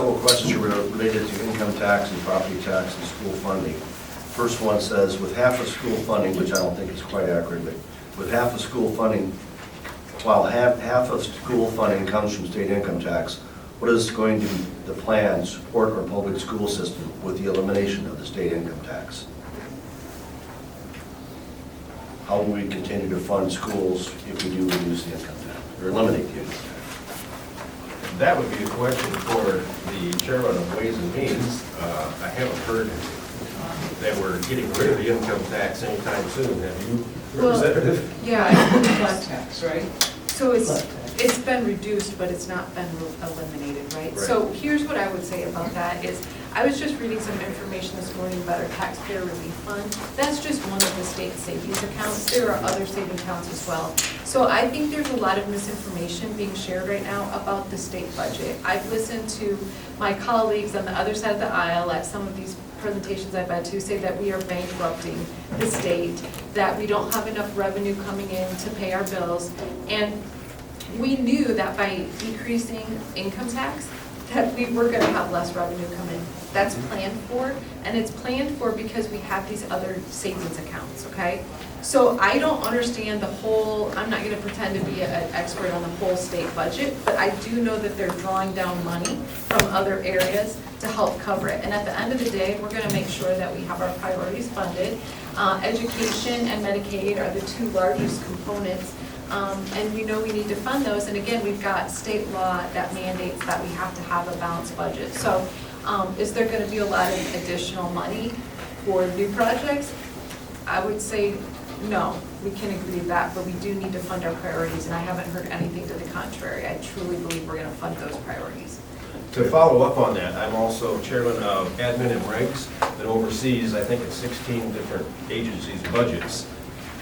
Several questions here related to income tax and property tax and school funding. First one says, with half of school funding, which I don't think is quite accurate, but with half of school funding, while half of school funding comes from state income tax, what is going to be the plan to support our public school system with the elimination of the state income tax? How will we continue to fund schools if we do reduce the income tax, or eliminate the income tax? That would be a question for the chairman of Ways and Means. I haven't heard that we're getting rid of the income tax anytime soon. Have you, Representative? Yeah, Flat tax, right? so it's been reduced, but it's not been eliminated, right? So here's what I would say about that is, I was just reading some information this morning about our taxpayer relief fund. That's just one of the state savings accounts. There are other saving accounts as well. So I think there's a lot of misinformation being shared right now about the state budget. I've listened to my colleagues on the other side of the aisle at some of these presentations I've been to say that we are bankrupting the state, that we don't have enough revenue coming in to pay our bills. And we knew that by decreasing income tax, that we were going to have less revenue come in. That's planned for, and it's planned for because we have these other savings accounts, okay? So I don't understand the whole, I'm not going to pretend to be an expert on the whole state budget, but I do know that they're drawing down money from other areas to help cover it. And at the end of the day, we're going to make sure that we have our priorities funded. Education and Medicaid are the two largest components. And we know we need to fund those, and again, we've got state law that mandates that we have to have a balanced budget. So is there going to be a lot of additional money for new projects? I would say no, we can agree with that, but we do need to fund our priorities, and I haven't heard anything to the contrary. I truly believe we're going to fund those priorities. To follow up on that, I'm also chairman of Admin and Regs that oversees, I think it's 16 different agencies' budgets.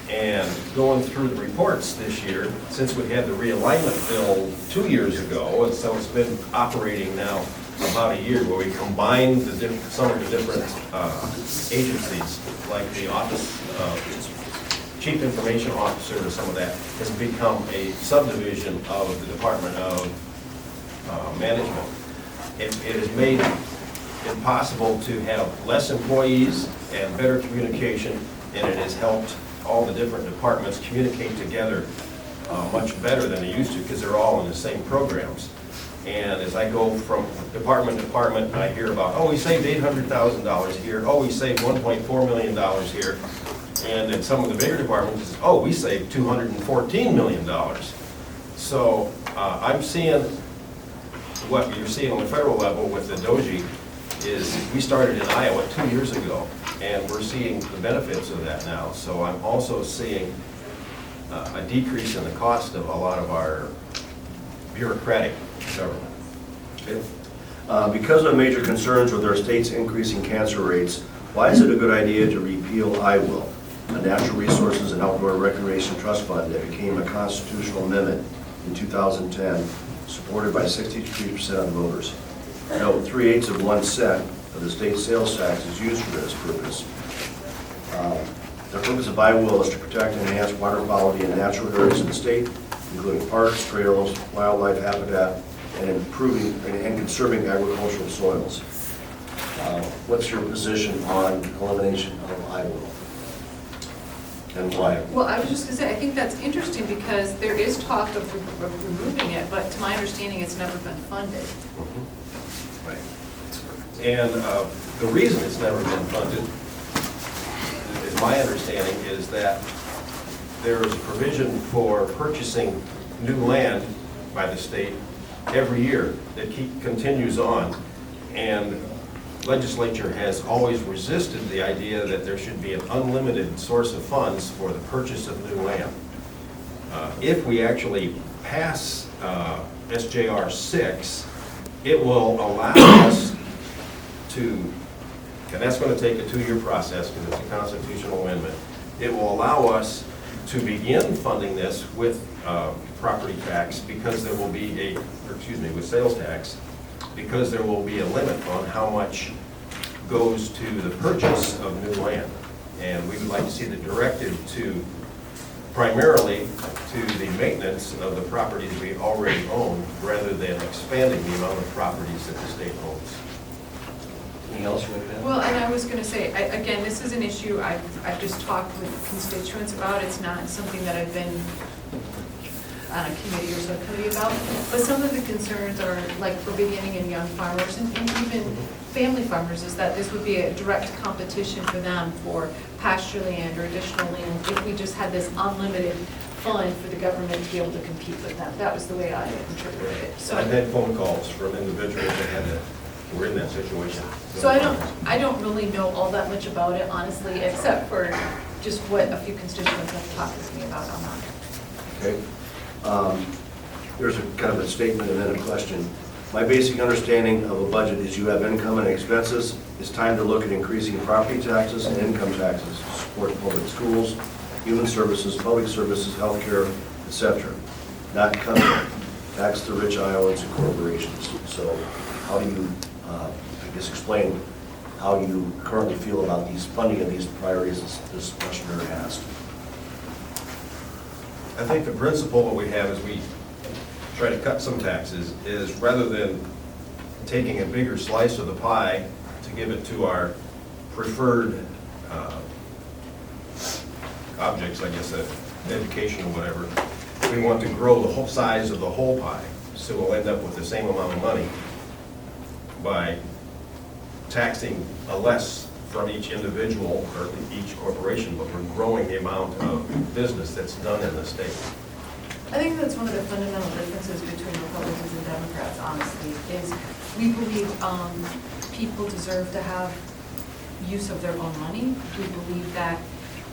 And going through the reports this year, since we had the realignment bill 2 years ago, and so it's been operating now about a year, where we combined some of the different agencies, like the Office of Chief Information Officer, or some of that has become a subdivision of the Department of Management. It has made it possible to have less employees and better communication, and it has helped all the different departments communicate together much better than they used to, because they're all in the same programs. And as I go from department to department, I hear about, oh, we saved $800,000 here, oh, we saved $1.4 million here. And in some of the bigger departments, oh, we saved $214 million. So I'm seeing what you're seeing on the federal level with the DOGE is we started in Iowa 2 years ago, and we're seeing the benefits of that now. So I'm also seeing a decrease in the cost of a lot of our bureaucratic government. Okay. Because of major concerns with our state's increasing cancer rates, why is it a good idea to repeal I Will, a natural resources and outdoor recreation trust fund that became a constitutional amendment in 2010, supported by 63% of the voters? Note, 3/8 of 1 cent of the state sales tax is used for this purpose. The purpose of I Will is to protect and enhance water quality in natural areas of the state, including parks, trails, wildlife habitat, and improving and conserving agricultural soils. What's your position on elimination of I Will? And why? Well, I was just going to say, I think that's interesting because there is talk of removing it, but to my understanding, it's never been funded. Right. And the reason it's never been funded, is my understanding, is that there is a provision for purchasing new land by the state every year that continues on. And legislature has always resisted the idea that there should be an unlimited source of funds for the purchase of new land. If we actually pass SJR 6, it will allow us to, and that's going to take a 2-year process because it's a constitutional amendment, it will allow us to begin funding this with property tax, because there will be with sales tax, because there will be a limit on how much goes to the purchase of new land. And we would like to see the directive to primarily to the maintenance of the properties we already own, rather than expanding the amount of properties that the state owns. Anything else you want to add? Well, and I was gonna say, again, this is an issue I've just talked with constituents about. It's not something that I've been on a committee or subcommittee about. But some of the concerns are, like, for beginning and young farmers and even family farmers, is that this would be a direct competition for them for pasture land or additional land if we just had this unlimited fund for the government to be able to compete with them. That was the way I interpreted it. So I've had phone calls from individuals that were in that situation. So I don't really know all that much about it, honestly, except for just what a few constituents have talked with me about on that. Okay. There's a kind of a statement and then a question. My basic understanding of a budget is you have income and expenses. It's time to look at increasing property taxes and income taxes to support public schools, human services, public services, healthcare, etc. Not cutting tax the rich Iowans and corporations. So how do you, I guess, explain how you currently feel about these funding of these priorities this questioner asked? I think the principle that we have as we try to cut some taxes is, rather than taking a bigger slice of the pie to give it to our preferred objects, I guess, education or whatever, we want to grow the whole size of the whole pie. So we'll end up with the same amount of money by taxing less from each individual or each corporation, but we're growing the amount of business that's done in the state. I think that's one of the fundamental differences between Republicans and Democrats, honestly, is we believe people deserve to have use of their own money. We believe that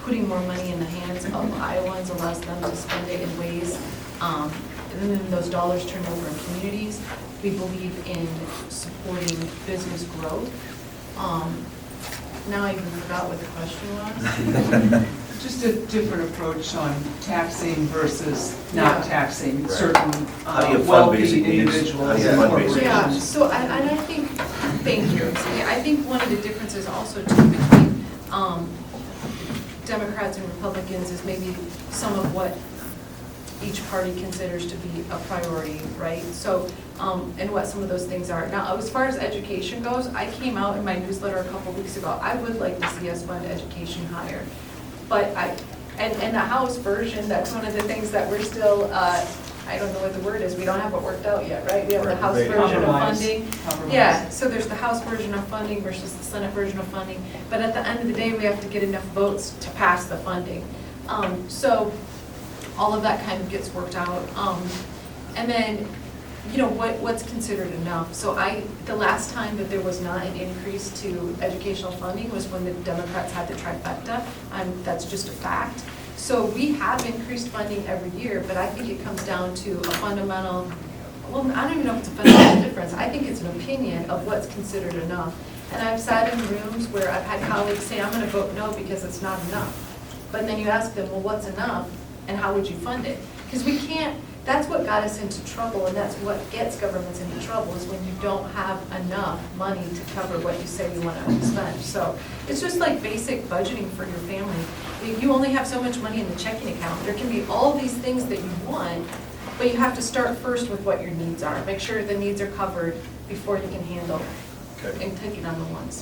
putting more money in the hands of Iowans allows them to spend it in ways, and then those dollars turn over in communities. We believe in supporting business growth. Now I even forgot what the question was. Just a different approach on taxing versus not taxing Right. certain How do you fund wealthy basic needs? individuals How do you and fund basic Yeah, corporations. so, and I think, thank you. I think one of the differences also too between Democrats and Republicans is maybe some of what each party considers to be a priority, right? So, and what some of those things are. Now, as far as education goes, I came out in my newsletter a couple weeks ago. I would like to see us fund education higher. But and the House version, that's one of the things that we're still, I don't know what the word is, we don't have it worked out yet, right? We have the House version of funding. Yeah, so there's the House version of funding versus the Senate version of funding. But at the end of the day, we have to get enough votes to pass the funding. So all of that kind of gets worked out. And then, you know, what's considered enough? So the last time that there was not an increase to educational funding was when the Democrats had the trifecta. That's just a fact. So we have increased funding every year, but I think it comes down to a fundamental, well, I don't even know if it's a fundamental difference. I think it's an opinion of what's considered enough. And I've sat in rooms where I've had colleagues say, I'm gonna vote no because it's not enough. But then you ask them, well, what's enough and how would you fund it? Because we can't, that's what got us into trouble, and that's what gets governments into trouble, is when you don't have enough money to cover what you say you want to spend. So it's just like basic budgeting for your family. You only have so much money in the checking account. There can be all these things that you want, but you have to start first with what your needs are. Make sure the needs are covered before you can handle and taking on the ones.